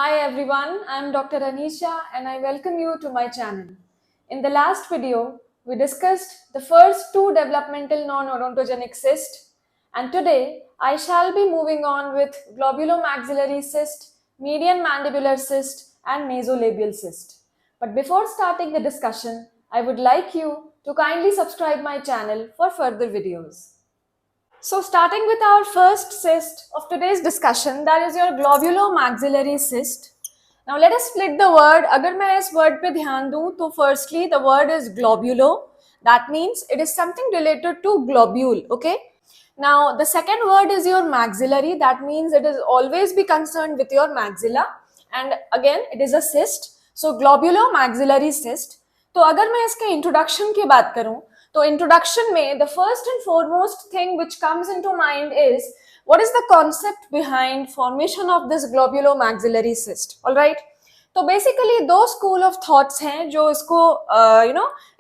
Hi everyone, I am Dr. Anisha and I welcome you to my channel. In the last video, we discussed the first two developmental non-odontogenic cysts, and today I shall be moving on with globulomaxillary cyst, median mandibular cyst and nasolabial cyst. But before starting the discussion, I would like you to kindly subscribe my channel for further videos. So starting with our first cyst of today's discussion, that is your globulomaxillary cyst. Now let us split the word. अगर मैं इस word पे ध्यान दूं तो firstly the word is globulo. That means it is something related to globule. Okay. Now the second word is your maxillary. That means it is always be concerned with your maxilla. And again it is a cyst. So globulomaxillary cyst. तो अगर मैं इसके introduction की बात करूं तो introduction में the first and foremost thing which comes into mind is what is the concept behind formation of this globulomaxillary cyst. Alright, तो बेसिकली दो स्कूल ऑफ थॉट्स हैं जो इसको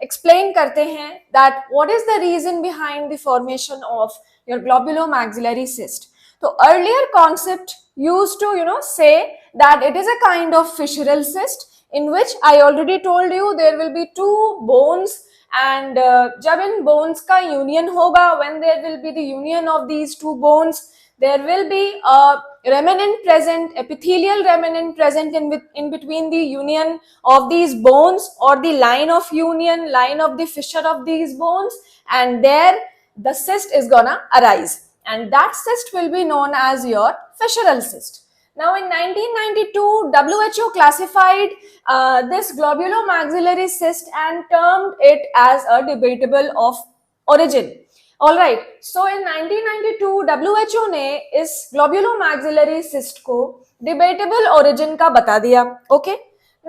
एक्सप्लेन करते हैं that what is the reason behind the formation of your globulomaxillary cyst. तो earlier concept used to say that it is a kind of fissural cyst in which I already told you there will be two bones and जब इन bones का union होगा, when there will be the union of these two bones, there will be a remnant present, epithelial remnant present in between the union of these bones or the line of union, line of the fissure of these bones, and there the cyst is gonna arise and that cyst will be known as your fissural cyst. Now in 1992, WHO classified this globulomaxillary cyst and termed it as a debatable of origin. Alright, so in 1992, WHO ने इस globulomaxillary cyst को debatable origin का बता दिया. Okay,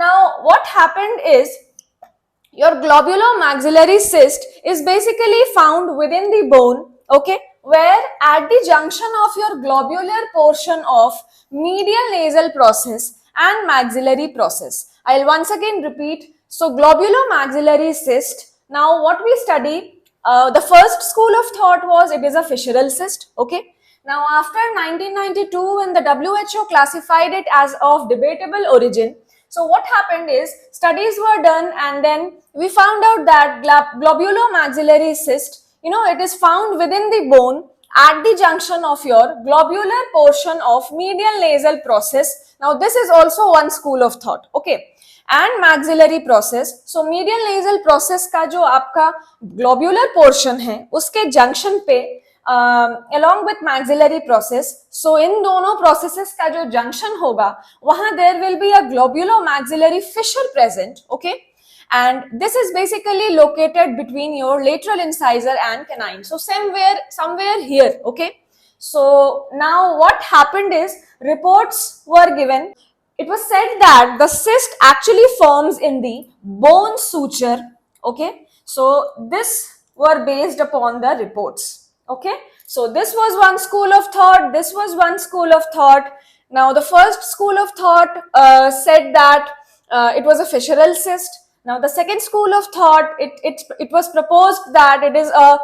now what happened is your globulomaxillary cyst is basically found within the bone. Okay, where at the junction of your globular portion of medial nasal process and maxillary process. I'll once again repeat. So globulomaxillary cyst. Now what we study, the first school of thought was it is a fissural cyst. Okay. Now after 1992 when the WHO classified it as of debatable origin, so what happened is studies were done and then we found out that globulomaxillary cyst, it is found within the bone at the junction of your globular portion of medial nasal process. Now this is also one school of thought. Okay, and maxillary process. So medial nasal process का जो आपका globular portion है उसके junction पे along with maxillary process, so इन दोनों processes का जो junction होगा वहाँ there will be a globulomaxillary fissure present. Okay, and this is basically located between your lateral incisor and canine. So somewhere here. Okay, so now what happened is reports were given. It was said that the cyst actually forms in the bone suture. Okay, so this were based upon the reports. Okay, so this was one school of thought, this was one school of thought. Now the first school of thought said that it was a fissural cyst. Now the second school of thought, it was proposed that it is a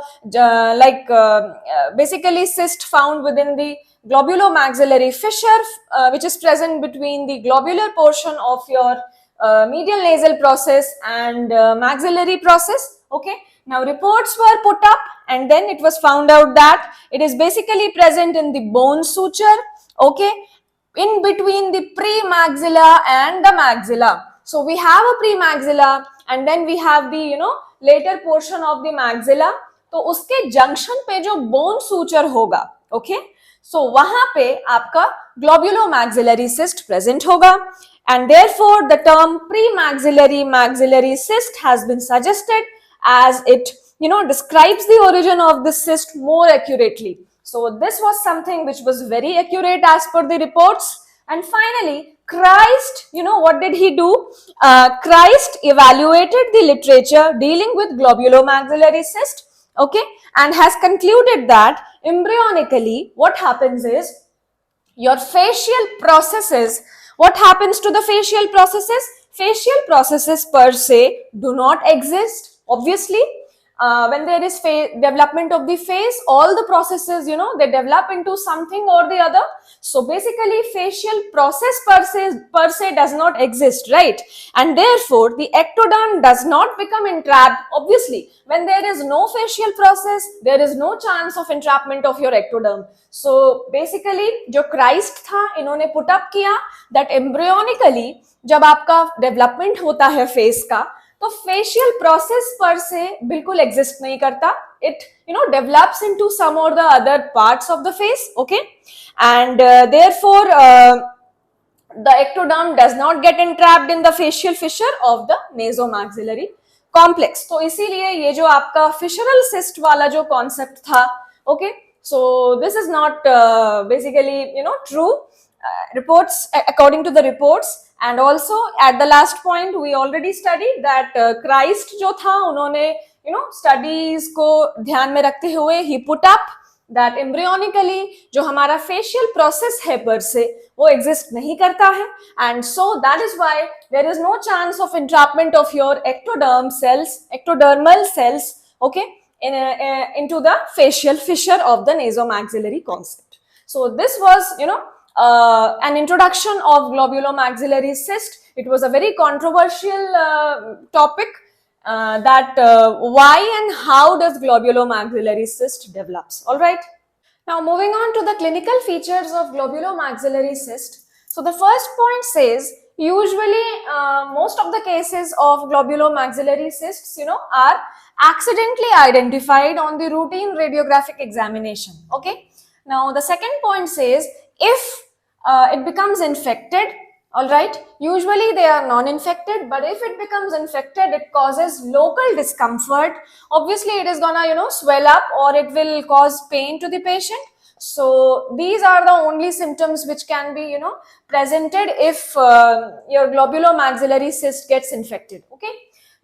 basically cyst found within the globulomaxillary fissure which is present between the globular portion of your medial nasal process and maxillary process. Okay, now reports were put up and then it was found out that it is basically present in the bone suture. Okay, in between the premaxilla and the maxilla. So we have a premaxilla and then we have the later portion of the maxilla. तो उसके junction पे जो bone suture होगा, okay, so वहाँ पे आपका globulomaxillary cyst present होगा and therefore the term premaxillary maxillary cyst has been suggested as it describes the origin of the cyst more accurately. So this was something which was very accurate as per the reports. And finally, Christ, what did he do? Christ evaluated the literature dealing with globulomaxillary cyst, okay, and has concluded that embryonically, what happens is your facial processes, what happens to the facial processes? Facial processes per se do not exist, obviously. when there is development of the face, all the processes, they develop into something or the other. So basically facial process per se does not exist, right? And therefore the ectoderm does not become entrapped. Obviously when there is no facial process, there is no chance of entrapment of your ectoderm. So basically जो Christ था इन्होंने put up किया that embryonically जब आपका development होता है face का, तो फेशियल प्रोसेस पर से बिल्कुल एग्जिस्ट नहीं करता. इट डेवलप्स इनटू सम और the other parts of the face. Okay, and therefore the ectoderm does not get entrapped in the facial fissure of the nasomaxillary complex. तो इसीलिए ये जो आपका fissural cyst वाला जो concept था, okay, so this is not basically true. Reports, according to the reports, and also at the last point we already studied that Christ जो था उन्होंने studies को ध्यान में रखते हुए he put up that embryonically जो हमारा facial process है पर से वो exist नहीं करता है, and so that is why there is no chance of entrapment of your ectodermal cells, okay, into the facial fissure of the nasomaxillary concept. So this was an introduction of globulomaxillary cyst. It was a very controversial topic, that why and how does globulomaxillary cyst develops. All right. Now moving on to the clinical features of globulomaxillary cyst. So the first point says usually most of the cases of globulomaxillary cysts are accidentally identified on the routine radiographic examination. Okay. Now the second point says if it becomes infected, all right, usually they are non-infected, but if it becomes infected, it causes local discomfort. Obviously it is gonna swell up or it will cause pain to the patient. So these are the only symptoms which can be presented if your globulomaxillary cyst gets infected. Okay,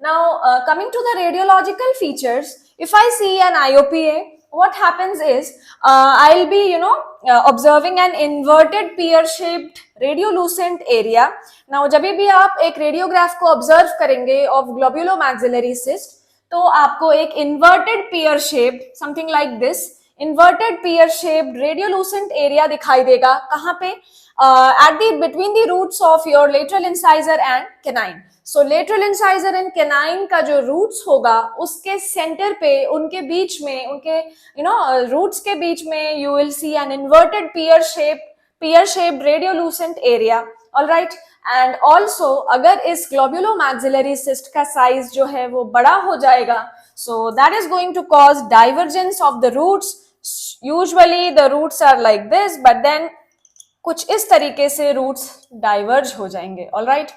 now coming to the radiological features, if I see an IOPA, what happens is I'll be observing an inverted pear-shaped radiolucent area. Now जब भी आप एक radiograph को observe करेंगे of globulomaxillary cyst, तो आपको एक inverted pear-shaped something like this inverted pear-shaped radiolucent area दिखाई देगा. कहाँ पे? At the between the roots of your lateral incisor and canine. So lateral incisor and canine का जो roots होगा उसके center पे उनके बीच में उनके roots के बीच में you will see an inverted pear-shaped radiolucent area. All right. And also अगर इस globulomaxillary cyst का size जो है वो बड़ा हो जाएगा, so that is going to cause divergence of the roots. Usually the roots are like this, but then कुछ इस तरीके से roots diverge हो जाएंगे. All right.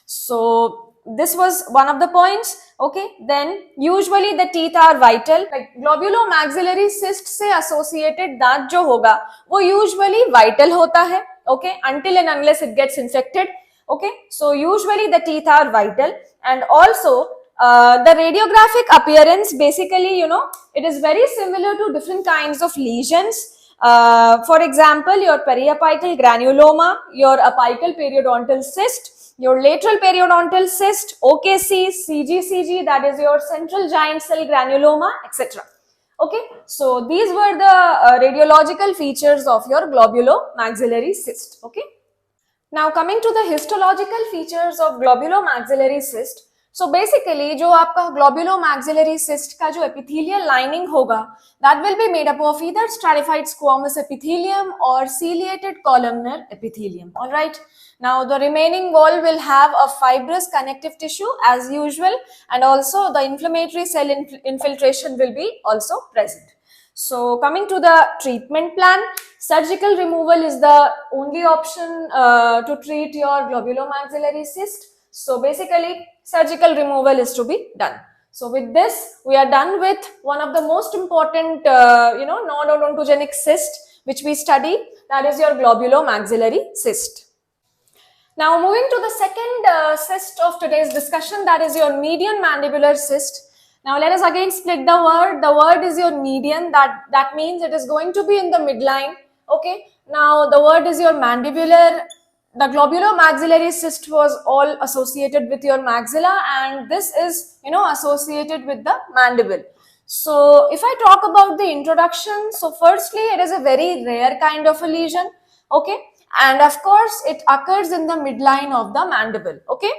So this was one of the points. Okay, then usually the teeth are vital. Like globulomaxillary cyst से associated दांत जो होगा वो usually vital होता है. Okay, until and unless it gets infected. Okay, so usually the teeth are vital, and also the radiographic appearance basically it is very similar to different kinds of lesions. For example, your periapical granuloma, your apical periodontal cyst, your lateral periodontal cyst, OKC, CGCG, that is your central giant cell granuloma, etc. Okay, so these were the radiological features of your globulomaxillary cyst. Okay, now coming to the histological features of globulomaxillary cyst. So basically जो आपका globulomaxillary cyst का जो epithelial lining होगा, that will be made up of either stratified squamous epithelium or ciliated columnar epithelium. All right. Now the remaining wall will have a fibrous connective tissue as usual, and also the inflammatory cell infiltration will be also present. So coming to the treatment plan, surgical removal is the only option to treat your globulomaxillary cyst. So basically surgical removal is to be done. So with this we are done with one of the most important non-odontogenic cyst which we study, that is your globulomaxillary cyst. Now moving to the second cyst of today's discussion, that is your median mandibular cyst. Now let us again split the word. The word is your median, that means it is going to be in the midline. Okay. Now the word is your mandibular. The globulomaxillary cyst was all associated with your maxilla, and this is associated with the mandible. So if I talk about the introduction, so firstly it is a very rare kind of a lesion, okay, and of course it occurs in the midline of the mandible, okay.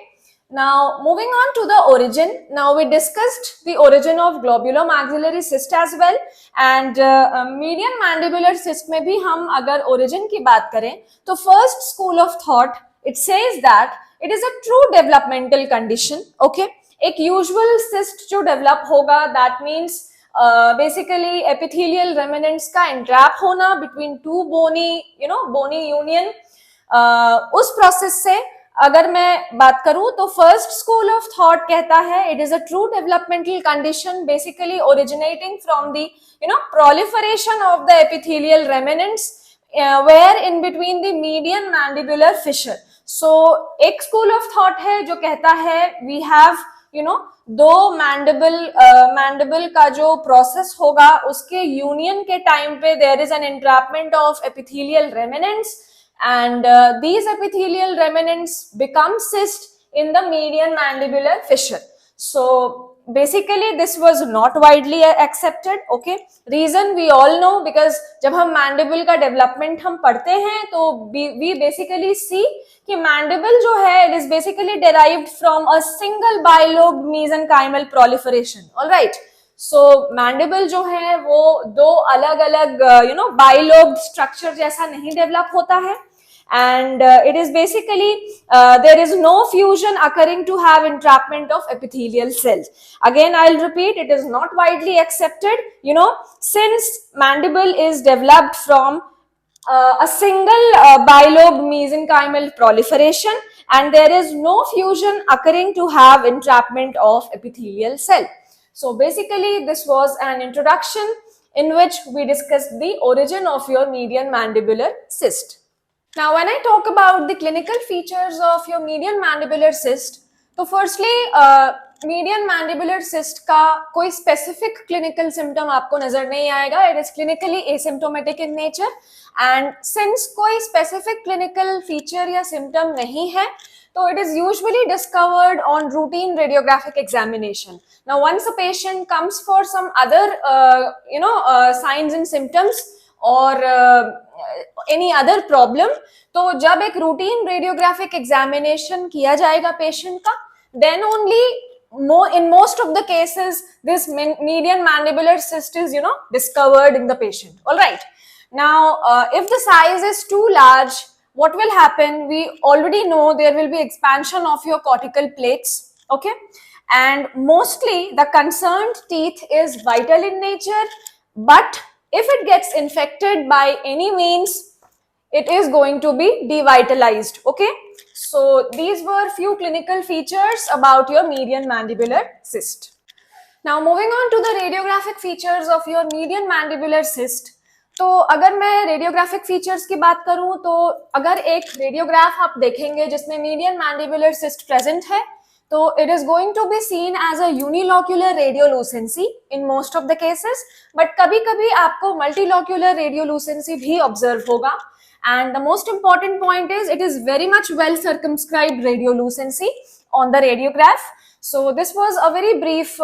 Now moving on to the origin, now we discussed the origin of globulomaxillary cyst as well, and median mandibular cyst में भी हम अगर origin की बात करें तो first school of thought it says that it is a true developmental condition, okay. एक usual cyst जो डेवलप होगा that means basically epithelial remnants का इंट्रैप होना बिटवीन टू बोनी यूनियन, उस प्रोसेस से अगर मैं बात करूं तो फर्स्ट स्कूल ऑफ थॉट कहता है it is a true developmental condition basically originating from the proliferation of the epithelial remnants where in between the median mandibular fissure. So एक स्कूल ऑफ थॉट है जो कहता है वी हैव दो mandible का जो प्रोसेस होगा उसके यूनियन के टाइम पे there is an entrapment of epithelial remnants and these epithelial remnants become cyst in the median mandibular fissure. So basically this was not widely accepted, okay. Reason we all know, because जब हम mandible का development हम पढ़ते हैं तो we basically see कि mandible जो है it is basically derived from a single bilobed mesenchymal proliferation, all right. So mandible जो है वो दो अलग अलग bilobed structure जैसा नहीं develop होता है, and it is basically there is no fusion occurring to have entrapment of epithelial cells. Again I'll repeat, it is not widely accepted, since mandible is developed from a single bilobed mesenchymal proliferation and there is no fusion occurring to have entrapment of epithelial cell. So basically this was an introduction in which we discussed the origin of your median mandibular cyst. Now when I talk about the clinical features of your median mandibular cyst, तो firstly median mandibular cyst का कोई specific clinical symptom आपको नजर नहीं आएगा, it is clinically asymptomatic in nature and since कोई specific clinical feature या symptom नहीं है तो it is usually discovered on routine radiographic examination. Now once a patient comes for some other signs and symptoms or any other problem, तो जब एक routine radiographic examination किया जाएगा patient का, then only in most of the cases this median mandibular cyst is discovered in the patient, all right. Now if the size is too large, what will happen? We already know there will be expansion of your cortical plates, okay, and mostly the concerned teeth is vital in nature, but if it gets infected by any means, it is going to be devitalized, okay. So these were few clinical features about your median mandibular cyst. Now moving on to the radiographic features of your median mandibular cyst. तो अगर मैं radiographic features की बात करूं तो अगर एक radiograph आप देखेंगे जिसमें मीडियन मैंडिबुलर सिस्ट प्रेजेंट है तो it is going to be seen as a unilocular radiolucency in most of the cases, but कभी कभी आपको मल्टीलोक्यूलर रेडियोलूसेंसी भी ऑब्जर्व होगा. And the most important point is it is very much well circumscribed radiolucency on the radiograph. So this was a very brief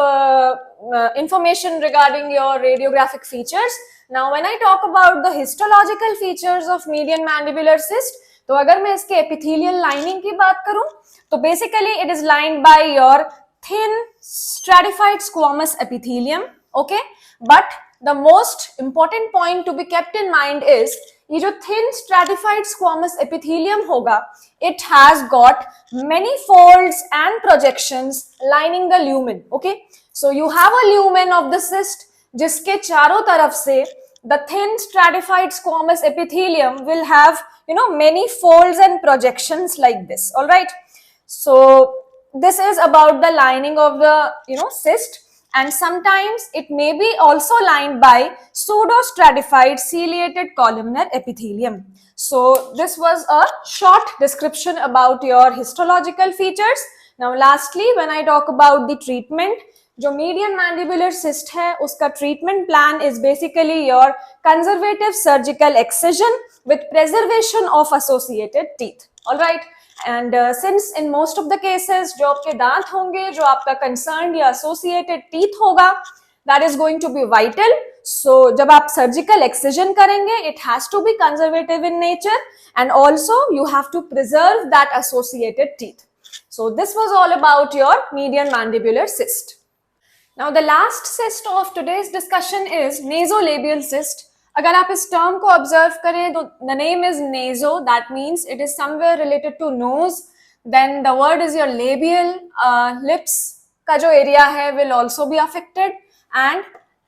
information regarding your radiographic features. Now when I talk about the histological features of median mandibular cyst, तो अगर मैं इसके epithelial lining की बात करूं तो basically it is lined by your thin stratified squamous epithelium, okay. But the most important point to be kept in mind is ये जो thin stratified squamous epithelium होगा, it has got many folds and projections lining the lumen, okay. So you have a lumen of the cyst जिसके चारों तरफ से the thin stratified squamous epithelium will have many folds and projections like this, all right. So this is about the lining of the cyst, and sometimes it may be also lined by pseudo-stratified ciliated columnar epithelium. So this was a short description about your histological features. Now lastly, when I talk about the treatment, जो median mandibular cyst है उसका treatment plan is basically your conservative surgical excision with preservation of associated teeth, all right. And since in most of the cases जो आपके दांत होंगे जो आपका concerned या associated teeth होगा, that is going to be vital. So जब आप surgical excision करेंगे, it has to be conservative in nature, and also you have to preserve that associated teeth. So this was all about your median mandibular cyst. Now the last cyst of today's discussion is nasolabial cyst. अगर आप इस term को observe करें तो the name is naso, that means it is somewhere related to nose. Then the word is your labial, lips का जो area है will also be affected, and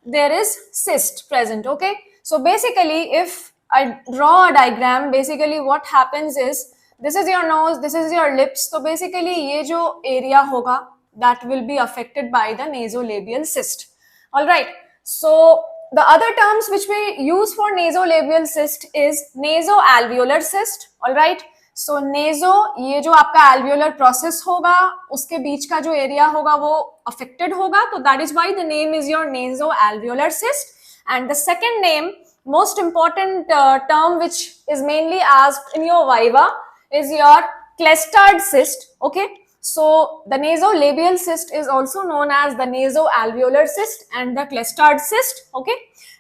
there is cyst present. Okay, so basically if I draw a diagram, basically what happens is this is your nose, this is your lips. So basically ये जो area होगा that will be affected by the nasolabial cyst. All right, so the other terms which we use for nasolabial cyst is nasoalveolar cyst. All right, so naso, ये जो आपका alveolar process होगा उसके बीच का जो area होगा वो affected होगा, तो that is why the name is your nasoalveolar cyst. And the second name, most important term which is mainly asked in your viva is your cleistard cyst. Okay, so the nasolabial cyst is also known as the nasoalveolar cyst and the cleistard cyst. Okay,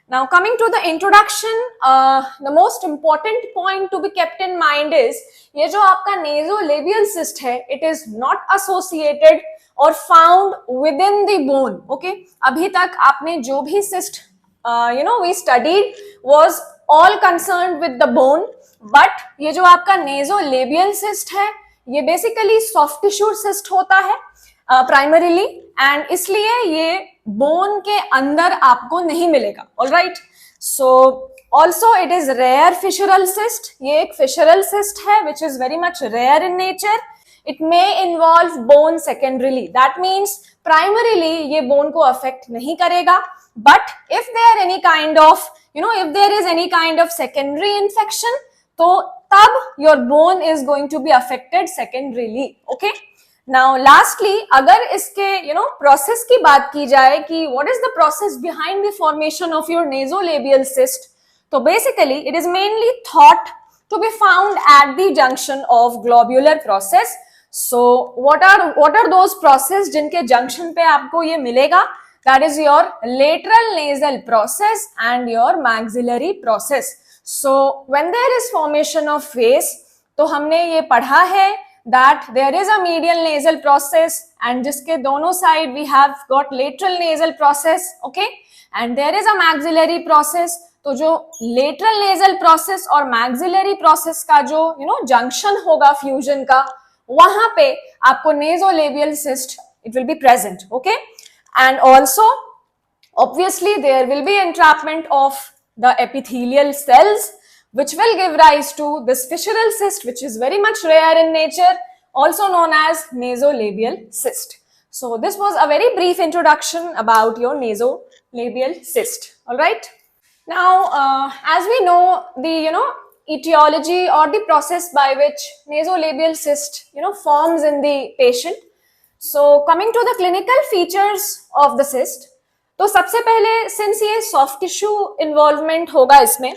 now coming to the introduction, the most important point to be kept in mind is ये जो आपका nasolabial cyst है, it is not associated or found within the bone. Okay, अभी तक आपने जो भी cyst we studied was all concerned with the bone, but ये जो आपका nasolabial cyst है ये बेसिकली सॉफ्ट टिश्यू सिस्ट होता है प्राइमरीली, एंड इसलिए ये बोन के अंदर आपको नहीं मिलेगा. Alright, so also it is rare fissural cyst. ये एक फिशरल सिस्ट है which is very much rare in nature. It may involve bone secondarily, that means primarily ये बोन को अफेक्ट नहीं करेगा, but if there any kind of if there is any kind of secondary infection, तो तब your bone is going to be affected secondarily. Okay, now lastly अगर इसके process की बात की जाए कि what is the process behind the formation of your nasolabial cyst, तो basically it is mainly thought to be found at the junction of globular process. So what are those process जिनके junction पे आपको ये मिलेगा? That is your lateral nasal process and your maxillary process. So when there is formation of face, तो हमने ये पढ़ा है that there is a medial nasal process and जिसके दोनों side we have got lateral nasal process. Okay, and there is a maxillary process. तो जो lateral nasal process और maxillary process का जो junction होगा fusion का, वहां पे आपको nasolabial cyst it will be present. Okay, and also obviously there will be entrapment of the epithelial cells which will give rise to this fissural cyst, which is very much rare in nature, also known as nasolabial cyst. So this was a very brief introduction about your nasolabial cyst. All right, now as we know the etiology or the process by which nasolabial cyst forms in the patient. So coming to the clinical features of the cyst, तो सबसे पहले since ये soft tissue involvement होगा इसमें,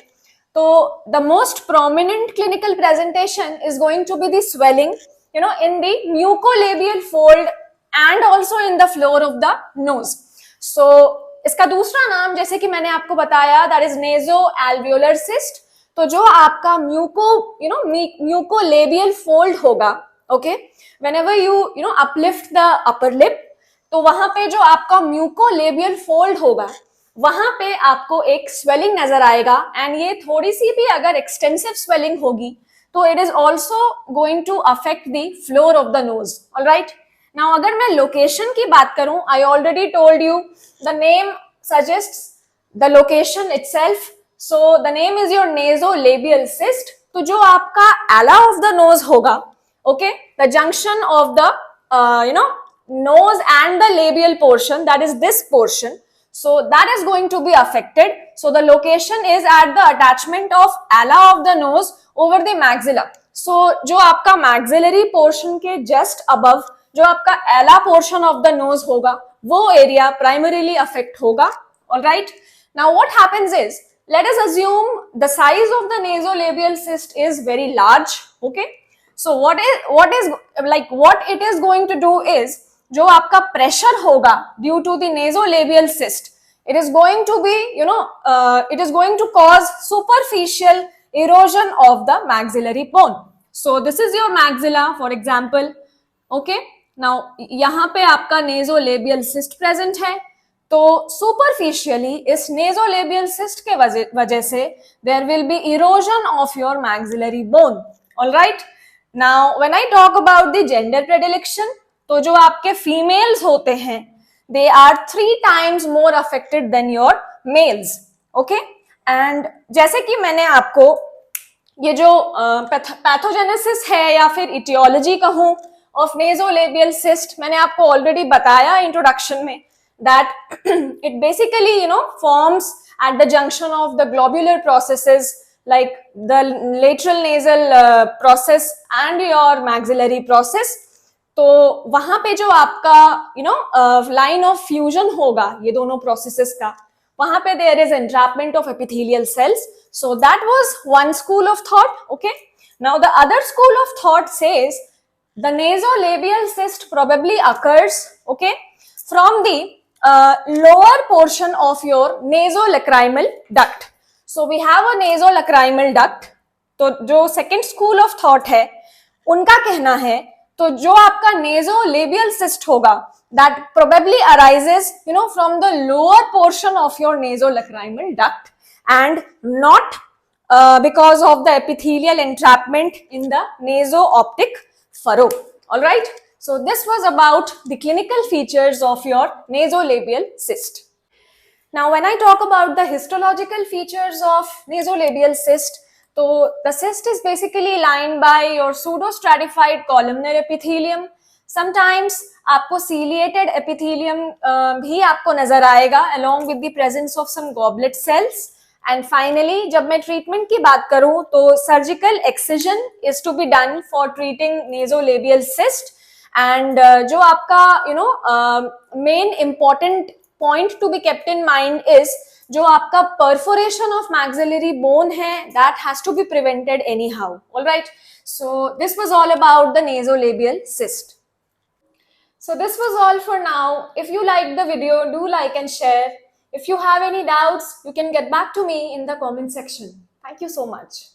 तो the most prominent clinical presentation is going to be the swelling in the mucolabial fold and also in the floor of the nose. So इसका दूसरा नाम जैसे कि मैंने आपको बताया that is nasoalveolar cyst. तो जो आपका mucolabial fold होगा, okay, whenever you uplift the upper lip, तो वहां पे जो आपका mucolabial fold होगा वहां पे आपको एक swelling नजर आएगा, एंड ये थोड़ी सी भी अगर extensive swelling होगी तो it is also going to affect the floor of the nose. All right, now अगर मैं location की बात करूं, I already told you the name suggests the location itself. So the name is your nasolabial cyst. तो जो आपका ala of the nose होगा, okay, the junction of the nose and the labial portion, that is this portion, so that is going to be affected. So the location is at the attachment of ala of the nose over the maxilla. So जो आपका maxillary portion के just above जो आपका ala portion of the nose होगा वो area primarily affect होगा. All right, now what happens is, let us assume the size of the nasolabial cyst is very large. Okay, so what it is going to do is, जो आपका pressure होगा due to the nasolabial cyst, it is going to be, it is going to cause superficial erosion of the maxillary bone. So this is your maxilla, for example. Okay, now यहाँ पे आपका nasolabial cyst present है, तो superficially इस nasolabial cyst के वजह से there will be erosion of your maxillary bone. All right. Now when I talk about the gender predilection, तो जो आपके females होते हैं, they are 3 times more affected than your males. Okay. And जैसे कि मैंने आपको ये जो पैथोजेनेसिस है या फिर इटियोलॉजी कहूं of nasolabial cyst, मैंने आपको ऑलरेडी बताया इंट्रोडक्शन में that it basically forms at the junction of the globular processes like the lateral nasal process and your maxillary process. तो वहां पे जो आपका line of fusion होगा ये दोनों processes का, वहां पे there is entrapment of epithelial cells. So that was one school of thought. Okay, now the other school of thought says the nasolabial cyst probably occurs, okay, from the lower portion of your nasolacrimal duct. So we have a nasolacrimal duct. तो जो second school of thought है उनका कहना है, तो जो आपका nasolabial cyst होगा that probably arises from the lower portion of your nasolacrimal duct and not because of the epithelial entrapment in the naso-optic furrow. All right. So this was about the clinical features of your nasolabial cyst. Now when I talk about the histological features of nasolabial cyst, so the cyst is basically lined by your pseudostratified columnar epithelium. Sometimes आपको ciliated epithelium भी आपको नजर आएगा along with the presence of some goblet cells. And finally, जब मैं treatment की बात करूं तो surgical excision is to be done for treating nasolabial cyst. And जो आपका main important point to be kept in mind is जो आपका perforation of maxillary bone है that has to be prevented anyhow. All right. So this was all about the nasolabial cyst. So this was all for now. If you liked the video, do like and share. If you have any doubts, you can get back to me in the comment section. Thank you so much.